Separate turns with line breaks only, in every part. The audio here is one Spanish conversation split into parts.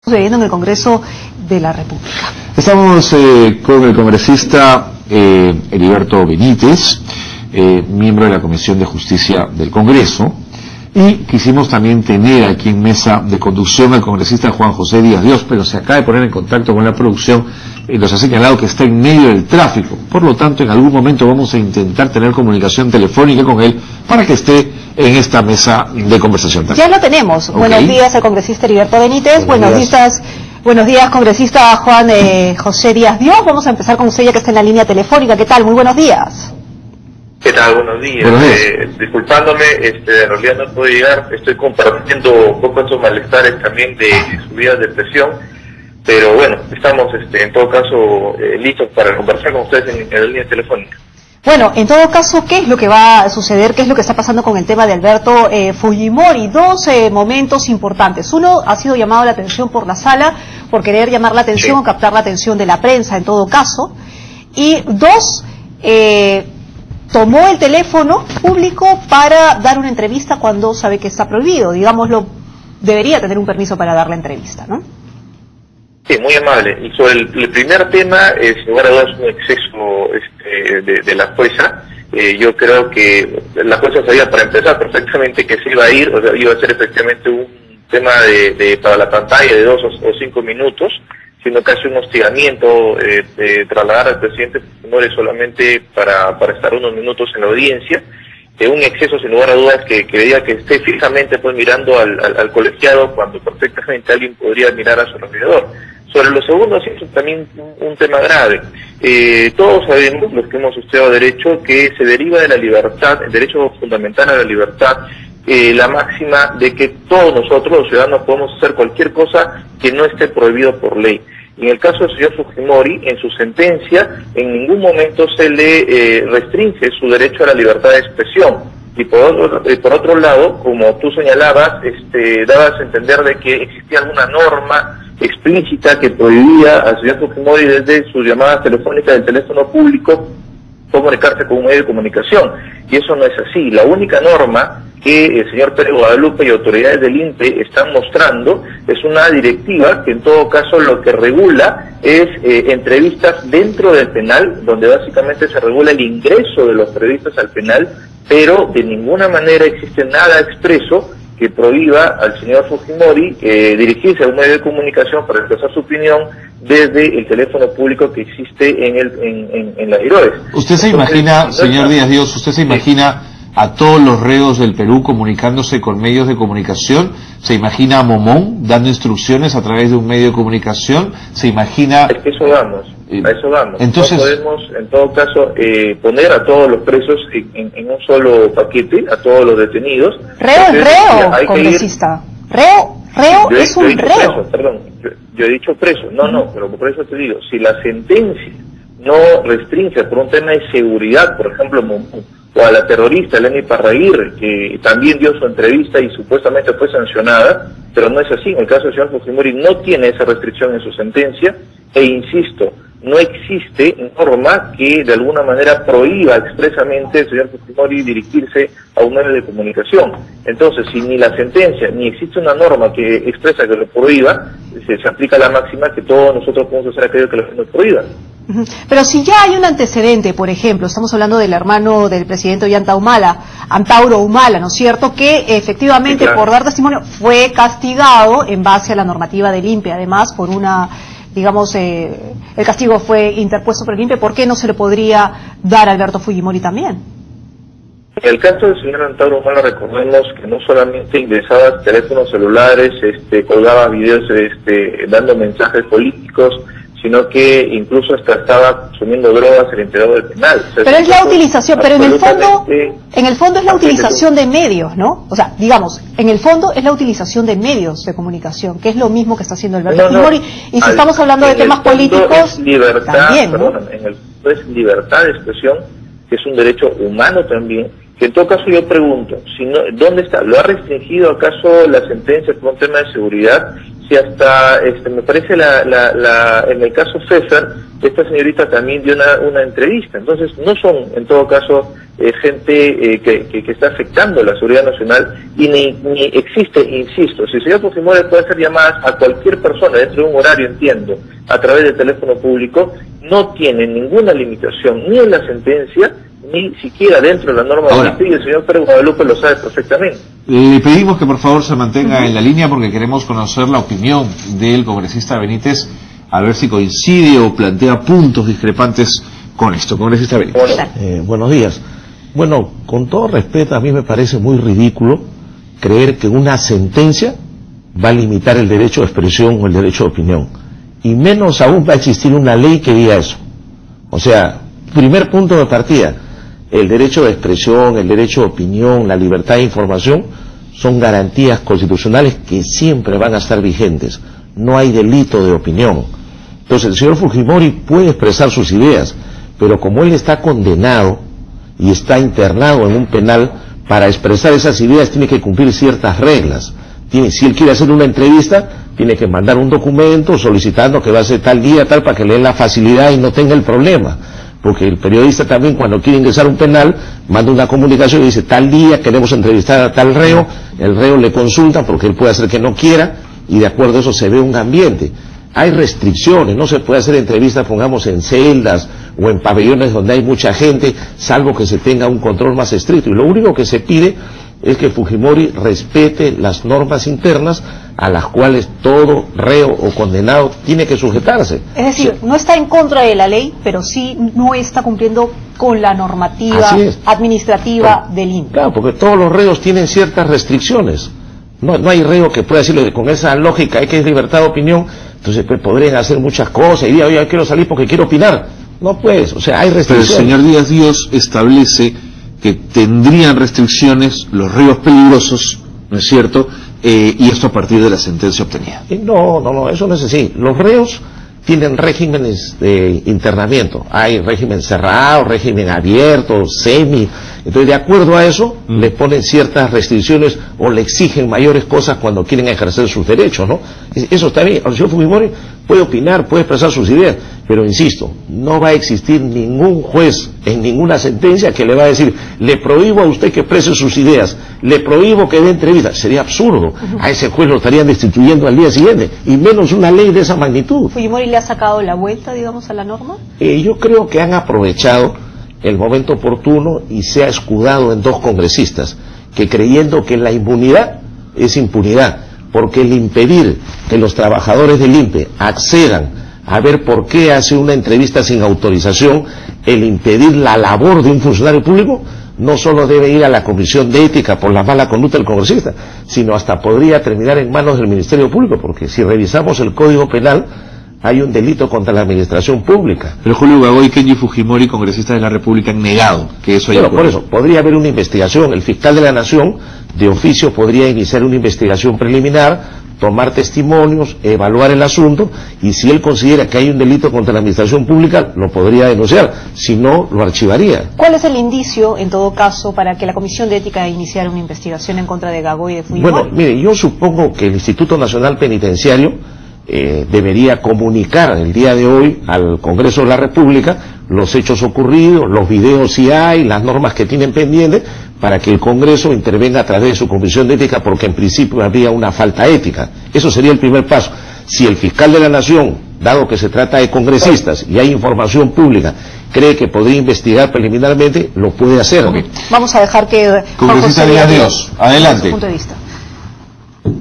Sucediendo en el Congreso de la República.
Estamos con el congresista Heriberto Benítez, miembro de la Comisión de Justicia del Congreso, y quisimos también tener aquí en mesa de conducción al congresista Juan José Díaz Dios, pero se acaba de poner en contacto con la producción y nos ha señalado que está en medio del tráfico. Por lo tanto, en algún momento vamos a intentar tener comunicación telefónica con él para que esté en esta mesa de conversación.
Ya lo tenemos. Okay. Buenos días al congresista Heriberto Benítez. Buenos días, congresista Juan José Díaz Dios. Vamos a empezar con usted ya que está en la línea telefónica. ¿Qué tal? Muy buenos días.
¿Qué tal? Buenos días. Disculpándome, en realidad no puedo llegar. Estoy compartiendo un poco esos malestares también de subidas de presión. Pero bueno, estamos en todo caso listos para conversar con ustedes en la línea telefónica.
Bueno, en todo caso, ¿qué es lo que va a suceder? ¿Qué es lo que está pasando con el tema de Alberto Fujimori? Dos momentos importantes. Uno, ha sido llamado la atención por la sala, por querer llamar la atención o captar la atención de la prensa en todo caso. Y dos, tomó el teléfono público para dar una entrevista cuando sabe que está prohibido. Digámoslo, debería tener un permiso para dar la entrevista, ¿no?
Sí, muy amable. Y sobre el primer tema, sin lugar a dudas, un exceso de la jueza. Yo creo que la jueza sabía para empezar perfectamente que se iba a ir, o sea, iba a ser efectivamente un tema para la pantalla de 2 o 5 minutos, sino casi un hostigamiento de trasladar al presidente Fujimori solamente para estar unos minutos en la audiencia. Un exceso sin lugar a dudas que diga que esté fijamente pues mirando al colegiado cuando perfectamente alguien podría mirar a su alrededor. Sobre lo segundo, sí, es también un tema grave. Todos sabemos, los que hemos estudiado derecho, que se deriva de la libertad, el derecho fundamental a la libertad, la máxima de que todos nosotros, los ciudadanos, podemos hacer cualquier cosa que no esté prohibido por ley. En el caso del señor Fujimori, en su sentencia, en ningún momento se le restringe su derecho a la libertad de expresión. Y por otro lado, como tú señalabas, dabas a entender de que existía alguna norma explícita que prohibía al señor Fujimori desde sus llamadas telefónicas del teléfono público comunicarse con un medio de comunicación. Y eso no es así. La única norma que el señor Pérez Guadalupe y autoridades del INPE están mostrando es una directiva que en todo caso lo que regula es entrevistas dentro del penal, donde básicamente se regula el ingreso de los periodistas al penal, pero de ninguna manera existe nada expreso que prohíba al señor Fujimori dirigirse a un medio de comunicación para expresar su opinión desde el teléfono público que existe en las Herodes.
¿Usted se imagina, señor Díaz Dios, usted se imagina a todos los reos del Perú comunicándose con medios de comunicación? ¿Se imagina a Momón dando instrucciones a través de un medio de comunicación? ¿Se imagina...?
Es que eso vamos. A eso vamos.
Entonces,
no podemos, en todo caso, poner a todos los presos en un solo paquete, a todos los detenidos.
Reo, congresista. Reo es un reo.
Preso, perdón, yo he dicho preso. No, pero por eso te digo, si la sentencia no restringe por un tema de seguridad, por ejemplo, o a la terrorista Eleni Parraguirre, que también dio su entrevista y supuestamente fue sancionada, pero no es así. En el caso del señor Fujimori no tiene esa restricción en su sentencia, e insisto, no existe norma que de alguna manera prohíba expresamente al señor Fujimori dirigirse a un medio de comunicación. Entonces, si ni la sentencia ni existe una norma que expresa que lo prohíba, se aplica la máxima que todos nosotros podemos hacer aquello que lo nos prohíba.
Pero si ya hay un antecedente, por ejemplo, estamos hablando del hermano del presidente Antauro Humala, ¿no es cierto?, que efectivamente sí, claro, por dar testimonio fue castigado en base a la normativa del INPE, además por una, digamos, el castigo fue interpuesto por el INPE. ¿Por qué no se le podría dar a Alberto Fujimori también?
En el caso del señor Antauro Humala, recordemos que no solamente ingresaba teléfonos celulares, colgaba videos dando mensajes políticos, sino que incluso hasta estaba consumiendo drogas en el interior del penal. O sea,
pero es la utilización, pero en el fondo es la utilización de medios, ¿no? O sea, digamos, en el fondo es la utilización de medios de comunicación, que es lo mismo que está haciendo Alberto Fujimori. Y si estamos hablando de temas políticos,
libertad,
también, ¿no?
En el fondo es libertad de expresión, que es un derecho humano también, que en todo caso yo pregunto, si no, ¿dónde está? ¿Lo ha restringido acaso la sentencia por un tema de seguridad? si hasta, me parece en el caso César, esta señorita también dio una entrevista. Entonces, no son, en todo caso, gente que está afectando la seguridad nacional, y ni existe, insisto, si el señor Fujimori puede hacer llamadas a cualquier persona dentro de un horario, entiendo, a través del teléfono público, no tiene ninguna limitación, ni en la sentencia, ni siquiera dentro de la norma de y el señor Pérez Guadalupe lo sabe perfectamente.
Le pedimos que por favor se mantenga en la línea porque queremos conocer la opinión del congresista Benítez, a ver si coincide o plantea puntos discrepantes con esto. Congresista Benítez.
Buenos días. Bueno, con todo respeto, a mí me parece muy ridículo creer que una sentencia va a limitar el derecho de expresión o el derecho de opinión. Y menos aún va a existir una ley que diga eso. O sea, primer punto de partida, el derecho de expresión, el derecho de opinión, la libertad de información son garantías constitucionales que siempre van a estar vigentes. No hay delito de opinión. Entonces el señor Fujimori puede expresar sus ideas, pero como él está condenado y está internado en un penal, para expresar esas ideas tiene que cumplir ciertas reglas. Si él quiere hacer una entrevista, tiene que mandar un documento solicitando que va a ser tal día, tal, para que le den la facilidad y no tenga el problema. Porque el periodista también, cuando quiere ingresar a un penal, manda una comunicación y dice, tal día queremos entrevistar a tal reo, el reo le consulta porque él puede hacer que no quiera, y de acuerdo a eso se ve un ambiente. Hay restricciones, no se puede hacer entrevistas, pongamos, en celdas o en pabellones donde hay mucha gente, salvo que se tenga un control más estricto. Y lo único que se pide es que Fujimori respete las normas internas a las cuales todo reo o condenado tiene que sujetarse.
Es decir, no está en contra de la ley, pero sí no está cumpliendo con la normativa administrativa del INPE.
Claro, porque todos los reos tienen ciertas restricciones. No hay reo que pueda decirle con esa lógica, hay que es libertad de opinión, entonces pues, podrían hacer muchas cosas, y diría, oye, quiero salir porque quiero opinar. No pues, o sea, hay restricciones.
Pero el señor Díaz Díaz establece que tendrían restricciones los reos peligrosos, ¿no es cierto?, y esto a partir de la sentencia obtenida.
No, eso no es así. Los reos tienen regímenes de internamiento. Hay régimen cerrado, régimen abierto, semi. Entonces, de acuerdo a eso, le ponen ciertas restricciones o le exigen mayores cosas cuando quieren ejercer sus derechos, ¿no? Eso está bien. El señor Fujimori puede opinar, puede expresar sus ideas, pero insisto, no va a existir ningún juez en ninguna sentencia que le va a decir, le prohíbo a usted que exprese sus ideas, le prohíbo que dé entrevistas. Sería absurdo. A ese juez lo estarían destituyendo al día siguiente, y menos una ley de esa magnitud.
¿Fujimori le ha sacado la vuelta, digamos, a la norma?
Yo creo que han aprovechado el momento oportuno y se ha escudado en dos congresistas que, creyendo que la inmunidad es impunidad, porque el impedir que los trabajadores del INPE accedan a ver por qué hace una entrevista sin autorización, el impedir la labor de un funcionario público, no solo debe ir a la Comisión de Ética por la mala conducta del congresista, sino hasta podría terminar en manos del Ministerio Público, porque si revisamos el Código Penal, hay un delito contra la administración pública.
Pero Julio Gagoy, Kenji Fujimori, congresistas de la República, han negado que eso haya ocurrido.
Por eso, podría haber una investigación. El fiscal de la Nación, de oficio, podría iniciar una investigación preliminar, tomar testimonios, evaluar el asunto, y si él considera que hay un delito contra la administración pública, lo podría denunciar. Si no, lo archivaría.
¿Cuál es el indicio, en todo caso, para que la Comisión de Ética iniciara una investigación en contra de Gagoy y de Fujimori?
Bueno, mire, yo supongo que el Instituto Nacional Penitenciario debería comunicar el día de hoy al Congreso de la República los hechos ocurridos, los videos si hay, las normas que tienen pendientes, para que el Congreso intervenga a través de su Comisión de Ética, porque en principio habría una falta ética. Eso sería el primer paso. Si el fiscal de la Nación, dado que se trata de congresistas y hay información pública, cree que podría investigar preliminarmente, lo puede hacer.
Vamos a dejar que
Congresista Díaz Díaz, adelante.
Punto de vista.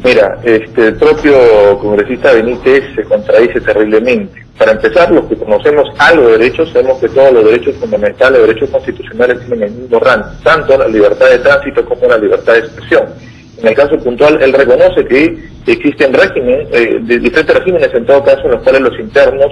Mira, el propio congresista Benítez se contradice terriblemente. Para empezar, los que conocemos algo de derechos, sabemos que todos los derechos fundamentales, los derechos constitucionales tienen el mismo rango, tanto la libertad de tránsito como la libertad de expresión. En el caso puntual, él reconoce que existen diferentes regímenes, en todo caso, en los cuales los internos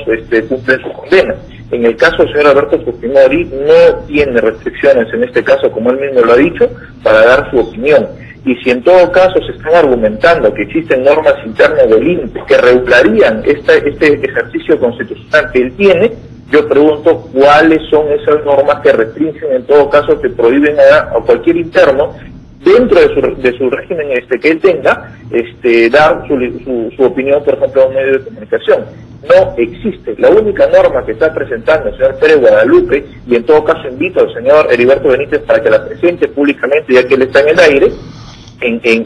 cumplen su condena. En el caso del señor Alberto Fujimori, no tiene restricciones, en este caso, como él mismo lo ha dicho, para dar su opinión. Y si en todo caso se están argumentando que existen normas internas del INPE que regularían este ejercicio constitucional que él tiene, yo pregunto cuáles son esas normas que restringen, en todo caso, que prohíben a cualquier interno dentro de su régimen que él tenga, dar su opinión, por ejemplo, a un medio de comunicación. No existe. La única norma que está presentando el señor Pérez Guadalupe, y en todo caso invito al señor Heriberto Benítez para que la presente públicamente, ya que él está en el aire,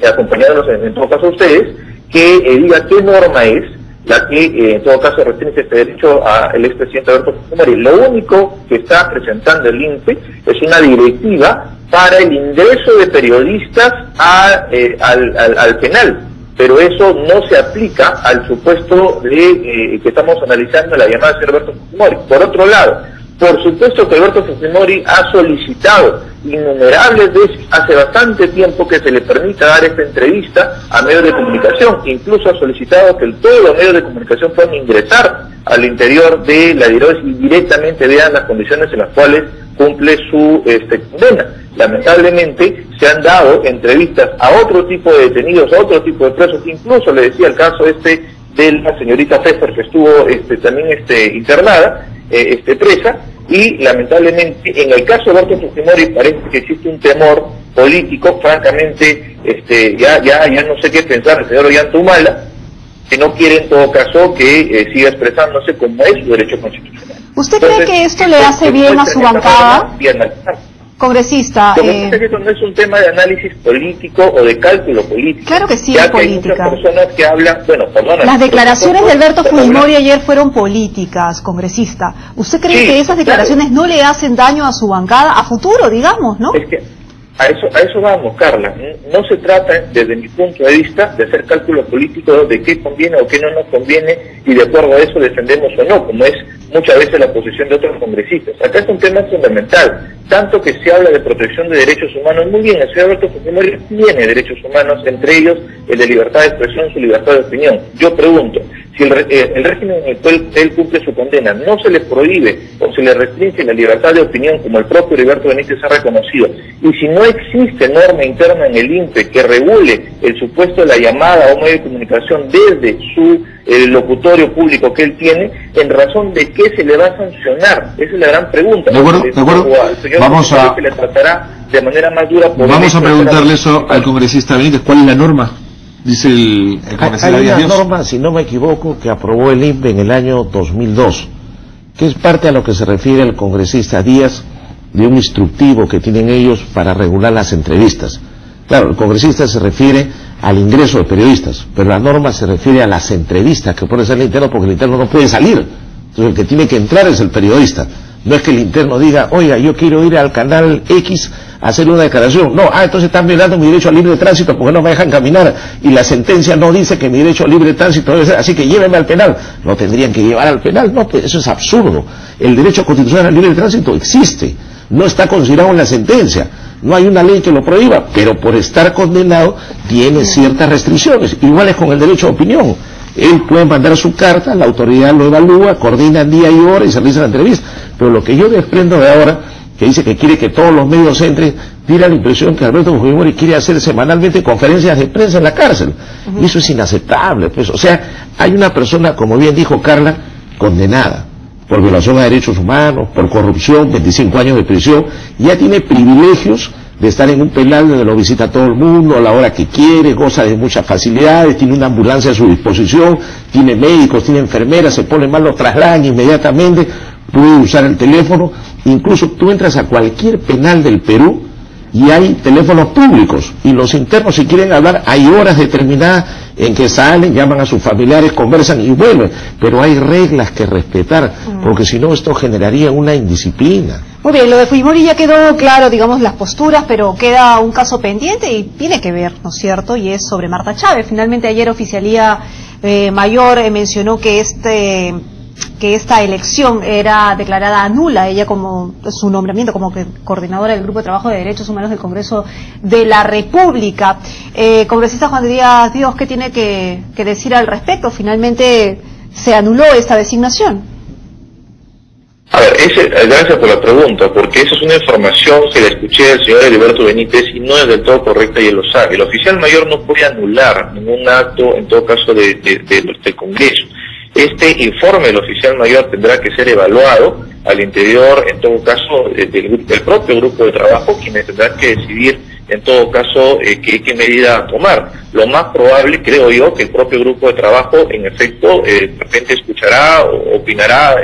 acompañándonos en todo caso a ustedes, que diga qué norma es la que en todo caso restringe este derecho al expresidente Alberto Fujimori. Lo único que está presentando el INPE es una directiva para el ingreso de periodistas al penal, pero eso no se aplica al supuesto que estamos analizando, la llamada de Alberto Fujimori. Por otro lado, por supuesto que Alberto Fujimori ha solicitado innumerables veces, hace bastante tiempo, que se le permita dar esta entrevista a medios de comunicación. Incluso ha solicitado que todos los medios de comunicación puedan ingresar al interior de la dirócesis y directamente vean las condiciones en las cuales cumple su condena. Lamentablemente se han dado entrevistas a otro tipo de detenidos, a otro tipo de presos. Incluso le decía el caso de la señorita Pfeffer, que estuvo también internada, presa, y lamentablemente en el caso de Alberto Fujimori parece que existe un temor político. Francamente ya no sé qué pensar el señor Ollanta Humala, que no quiere en todo caso que siga expresándose como es su derecho constitucional.
¿Usted cree que esto le hace bien a su bancada, congresista?
Lo que pasa es que esto no es un tema de análisis político o de cálculo político.
Claro que sí,
ya
es
que
política.
Hay muchas personas que hablan,
las declaraciones de Alberto Fujimori ayer fueron políticas, congresista. ¿Usted cree que esas declaraciones no le hacen daño a su bancada a futuro, digamos, no?
Es que a eso vamos, Carla. No se trata, desde mi punto de vista, de hacer cálculo político de qué conviene o qué no nos conviene, y de acuerdo a eso defendemos o no, como es muchas veces la posición de otros congresistas. Acá es un tema fundamental, tanto que se habla de protección de derechos humanos. Muy bien, el señor Alberto Fujimori tiene derechos humanos, entre ellos el de libertad de expresión, su libertad de opinión. Yo pregunto, si el régimen en el cual él cumple su condena no se le prohíbe o se le restringe la libertad de opinión, como el propio Heriberto Benítez ha reconocido, y si no existe norma interna en el INPE que regule el supuesto de la llamada a un medio de comunicación desde su locutorio público que él tiene, ¿en razón de qué se le va a sancionar? Esa es la gran pregunta.
De acuerdo. Vamos a...
Se le tratará de manera más dura.
Vamos a preguntarle eso al congresista Benítez. ¿Cuál es la norma? Dice el congresista
Hay una
Díaz.
norma, si no me equivoco, que aprobó el INPE en el año 2002, que es parte a lo que se refiere el congresista Díaz, de un instructivo que tienen ellos para regular las entrevistas. Claro, el congresista se refiere al ingreso de periodistas, pero la norma se refiere a las entrevistas que puede ser el interno, porque el interno no puede salir. Entonces el que tiene que entrar es el periodista. No es que el interno diga, oiga, yo quiero ir al canal X a hacer una declaración. No, entonces están violando mi derecho a libre tránsito porque no me dejan caminar, y la sentencia no dice que mi derecho a libre tránsito debe ser, así que llévenme al penal. ¿Lo tendrían que llevar al penal? No, pues eso es absurdo. El derecho constitucional al libre tránsito existe, no está considerado en la sentencia. No hay una ley que lo prohíba, pero por estar condenado tiene ciertas restricciones. Igual es con el derecho a opinión. Él puede mandar su carta, la autoridad lo evalúa, coordina día y hora y se realiza la entrevista. Pero lo que yo desprendo de ahora, que dice que quiere que todos los medios entren, tira la impresión que Alberto Fujimori quiere hacer semanalmente conferencias de prensa en la cárcel. Y eso es inaceptable, pues. O sea, hay una persona, como bien dijo Carla, condenada por violación a derechos humanos, por corrupción, 25 años de prisión, y ya tiene privilegios de estar en un penal donde lo visita todo el mundo a la hora que quiere, goza de muchas facilidades, tiene una ambulancia a su disposición, tiene médicos, tiene enfermeras, se pone mal, lo trasladan inmediatamente, puede usar el teléfono. Incluso tú entras a cualquier penal del Perú y hay teléfonos públicos, y los internos, si quieren hablar, hay horas determinadas en que salen, llaman a sus familiares, conversan y vuelven, pero hay reglas que respetar, porque si no esto generaría una indisciplina.
Muy bien, lo de Fujimori ya quedó claro, digamos, las posturas, pero queda un caso pendiente y tiene que ver, ¿no es cierto? Y es sobre Marta Chávez. Finalmente ayer Oficialía Mayor mencionó que esta elección era declarada nula, ella como su nombramiento como coordinadora del Grupo de Trabajo de Derechos Humanos del Congreso de la República. Congresista Juan Díaz Dios, ¿qué tiene que decir al respecto? Finalmente se anuló esta designación.
A ver, gracias por la pregunta, porque esa es una información que la escuché del señor Heriberto Benítez y no es del todo correcta, y él lo sabe. El oficial mayor no puede anular ningún acto, en todo caso, del Congreso. Este informe del oficial mayor tendrá que ser evaluado al interior, en todo caso, del propio grupo de trabajo, quienes tendrán que decidir en todo caso, qué medida tomar. Lo más probable, creo yo, que el propio grupo de trabajo, en efecto, de repente escuchará o opinará,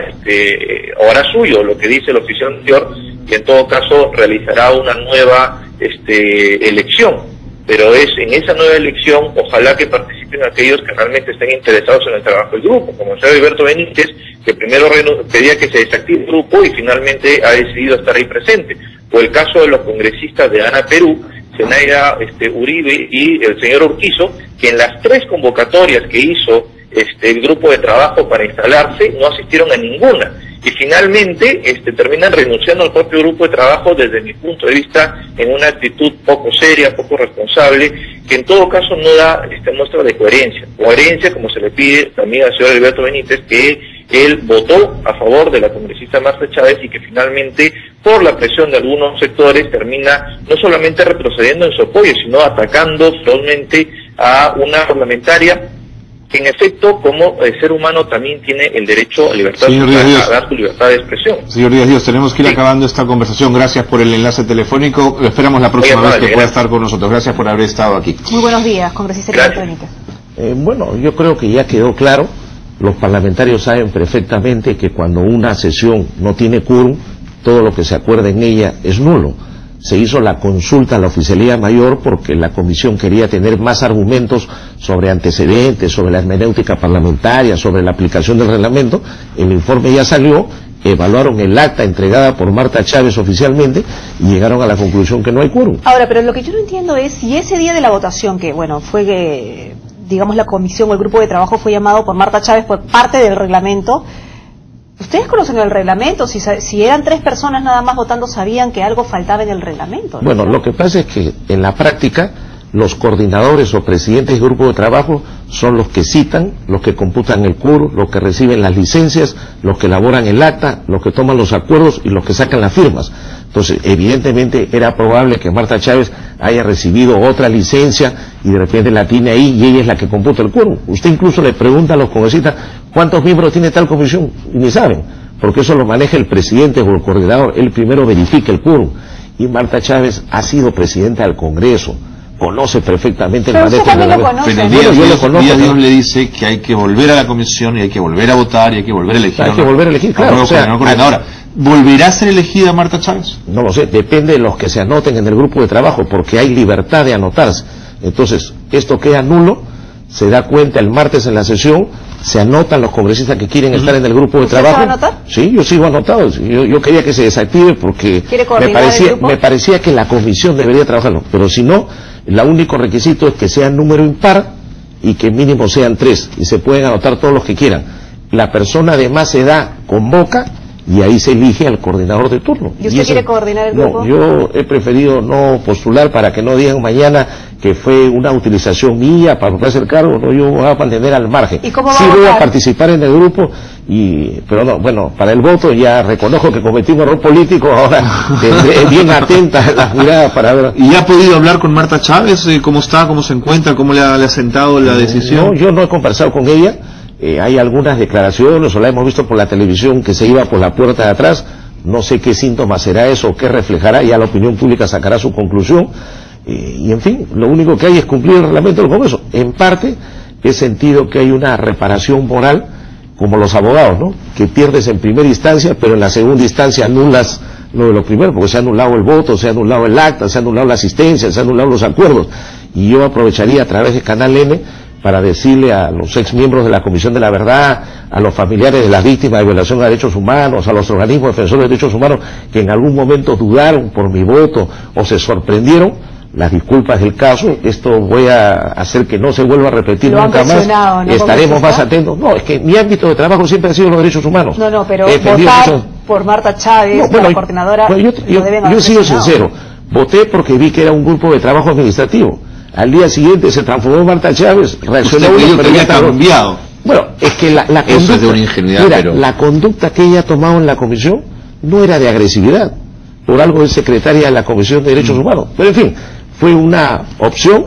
o hará suyo lo que dice el oficial anterior, y en todo caso realizará una nueva elección. Pero es en esa nueva elección, ojalá que participen aquellos que realmente estén interesados en el trabajo del grupo, como el señor Alberto Benítez, que primero pedía que se desactive el grupo y finalmente ha decidido estar ahí presente. O el caso de los congresistas de ANA Perú, Zenaida Uribe y el señor Urquizo, que en las 3 convocatorias que hizo el grupo de trabajo para instalarse, no asistieron a ninguna. Y finalmente terminan renunciando al propio grupo de trabajo, desde mi punto de vista, en una actitud poco seria, poco responsable, que en todo caso no da muestra de coherencia. Coherencia, como se le pide también al señor Alberto Benítez, que él votó a favor de la congresista Marta Chávez y que finalmente, por la presión de algunos sectores, termina no solamente retrocediendo en su apoyo, sino atacando ferozmente a una parlamentaria que en efecto, como ser humano, también tiene el derecho a libertad, a dar su libertad de expresión.
Señor Díaz, tenemos que ir acabando esta conversación. Gracias por el enlace telefónico. Lo esperamos la próxima vez que pueda estar con nosotros. Gracias por haber estado aquí.
Muy buenos días, congresista Alberto Benítez.
Bueno, yo creo que ya quedó claro. Los parlamentarios saben perfectamente que cuando una sesión no tiene quórum, todo lo que se acuerda en ella es nulo. Se hizo la consulta a la Oficialía Mayor porque la comisión quería tener más argumentos sobre antecedentes, sobre la hermenéutica parlamentaria, sobre la aplicación del reglamento. El informe ya salió, evaluaron el acta entregada por Marta Chávez oficialmente y llegaron a la conclusión que no hay quórum.
Ahora, pero lo que yo no entiendo es si ese día de la votación, que bueno, fue que, digamos, la comisión o el grupo de trabajo fue llamado por Marta Chávez por parte del reglamento. ¿Ustedes conocen el reglamento? Si eran 3 personas nada más votando, sabían que algo faltaba en el reglamento, ¿no?
Bueno, lo que pasa es que en la práctica los coordinadores o presidentes del grupo de trabajo son los que citan, los que computan el quórum, los que reciben las licencias, los que elaboran el acta, los que toman los acuerdos y los que sacan las firmas. Entonces, evidentemente era probable que Marta Chávez haya recibido otra licencia y de repente la tiene ahí y ella es la que computa el quórum. Usted incluso le pregunta a los congresistas cuántos miembros tiene tal comisión y ni saben, porque eso lo maneja el presidente o el coordinador. Él primero verifica el quórum. Y Marta Chávez ha sido presidenta del Congreso, conoce perfectamente el manejo del reglamento.
Pero Díaz le dice que hay que volver a la comisión y hay que volver a votar y hay que volver a elegir.
Hay que volver a elegir, claro.
Ahora, ¿volverá a ser elegida Marta Chávez?
No lo sé, depende de los que se anoten en el grupo de trabajo, porque hay libertad de anotarse. Entonces, esto queda nulo, se da cuenta el martes en la sesión, se anotan los congresistas que quieren estar en el grupo de trabajo.
¿Se va a anotar?
Sí, yo sigo anotado. Yo quería que se desactive porque me parecía que la comisión debería trabajarlo, pero si no, el único requisito es que sea número impar y que mínimo sean 3 y se pueden anotar todos los que quieran. La persona de más edad convoca y ahí se elige al coordinador de turno.
¿Y usted quiere coordinar el grupo?
No, yo he preferido no postular para que no digan mañana que fue una utilización mía para hacer cargo. No, yo voy a mantener al margen.
¿Y cómo va
sí
a
voy a participar en el grupo, pero no, bueno, para el voto ya reconozco que cometí un error político, ahora tendré bien atenta las miradas para ver.
¿Y ha podido hablar con Marta Chávez? ¿Cómo está? ¿Cómo se encuentra? ¿Cómo le ha sentado la decisión?
No, yo no he conversado con ella. Hay algunas declaraciones, o la hemos visto por la televisión, que se iba por la puerta de atrás. No sé qué síntomas será eso, o qué reflejará, ya la opinión pública sacará su conclusión. Y en fin, lo único que hay es cumplir el reglamento del Congreso. En parte, he sentido que hay una reparación moral, como los abogados, ¿no? Que pierdes en primera instancia, pero en la segunda instancia anulas lo de lo primero, porque se ha anulado el voto, se ha anulado el acta, se ha anulado la asistencia, se han anulado los acuerdos. Y yo aprovecharía a través de Canal N para decirle a los ex miembros de la Comisión de la Verdad, a los familiares de las víctimas de violación de derechos humanos, a los organismos defensores de derechos humanos que en algún momento dudaron por mi voto o se sorprendieron, las disculpas del caso. Esto voy a hacer que no se vuelva a repetir nunca más. ¿No? Estaremos más atentos. No, es que mi ámbito de trabajo siempre ha sido los derechos humanos.
No, pero votar por Marta Chávez, la coordinadora,
yo he sido sincero. Voté porque vi que era un grupo de trabajo administrativo. Al día siguiente se transformó en Marta Chávez, reaccionó
pero había cambiado.
Bueno, es que la conducta,
eso es de una ingenuidad, pero
la conducta que ella ha tomado en la comisión no era de agresividad. Por algo es secretaria de la Comisión de Derechos Humanos. Pero en fin, fue una opción,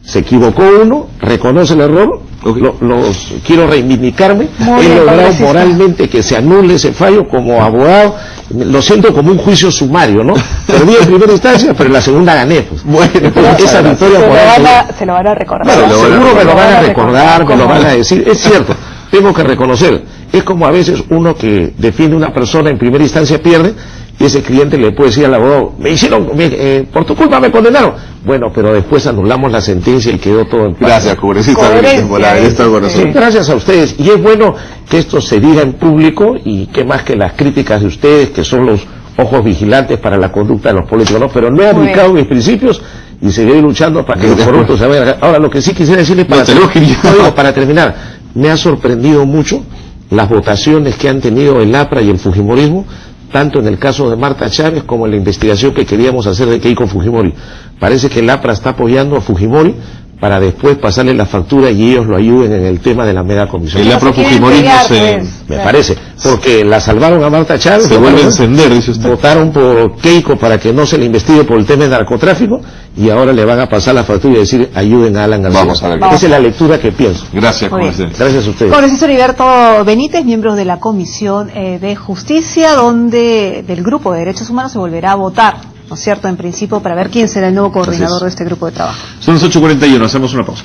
se equivocó uno, reconoce el error los quiero reivindicarme.
Muy
He
bien,
logrado
congresista.
moralmente que se anule ese fallo como abogado. Lo siento como un juicio sumario, ¿no? Perdí en primera instancia, pero en la segunda gané, pues. Bueno, esa victoria moral.
Se lo van a recordar.
Bueno, seguro me lo van a recordar, me lo van a decir. Es cierto, tengo que reconocer. Es como a veces uno que defiende una persona en primera instancia pierde, y ese cliente le puede decir al abogado, por tu culpa me condenaron. Bueno, pero después anulamos la sentencia y quedó todo en paz.
Gracias, congresista Benítez, por haber estado con nosotros.
Gracias a ustedes. Y es bueno que esto se diga en público, y que más que las críticas de ustedes, que son los ojos vigilantes para la conducta de los políticos, ¿no? Pero no he aplicado mis principios y seguiré luchando para que los corruptos se vayan. Ahora, lo que sí quisiera decirles para terminar, me ha sorprendido mucho las votaciones que han tenido el APRA y el fujimorismo, tanto en el caso de Marta Chávez como en la investigación que queríamos hacer de Keiko Fujimori. Parece que el APRA está apoyando a Fujimori para después pasarle la factura y ellos lo ayuden en el tema de la mega comisión.
El APRA Fujimorismo
me parece, porque la salvaron a Marta Chávez.
Se vuelve a encender, dice usted.
Votaron por Keiko para que no se le investigue por el tema de narcotráfico, y ahora le van a pasar la factura y decir, ayuden a Alan García.
Vamos a ver.
Esa es la lectura que pienso.
Gracias, congresista.
Gracias a ustedes.
Congresista Heriberto Benítez, miembro de la Comisión de Justicia, donde del Grupo de Derechos Humanos se volverá a votar, ¿no es cierto?, en principio, para ver quién será el nuevo coordinador de este grupo de trabajo.
Son las 8:41, hacemos una pausa.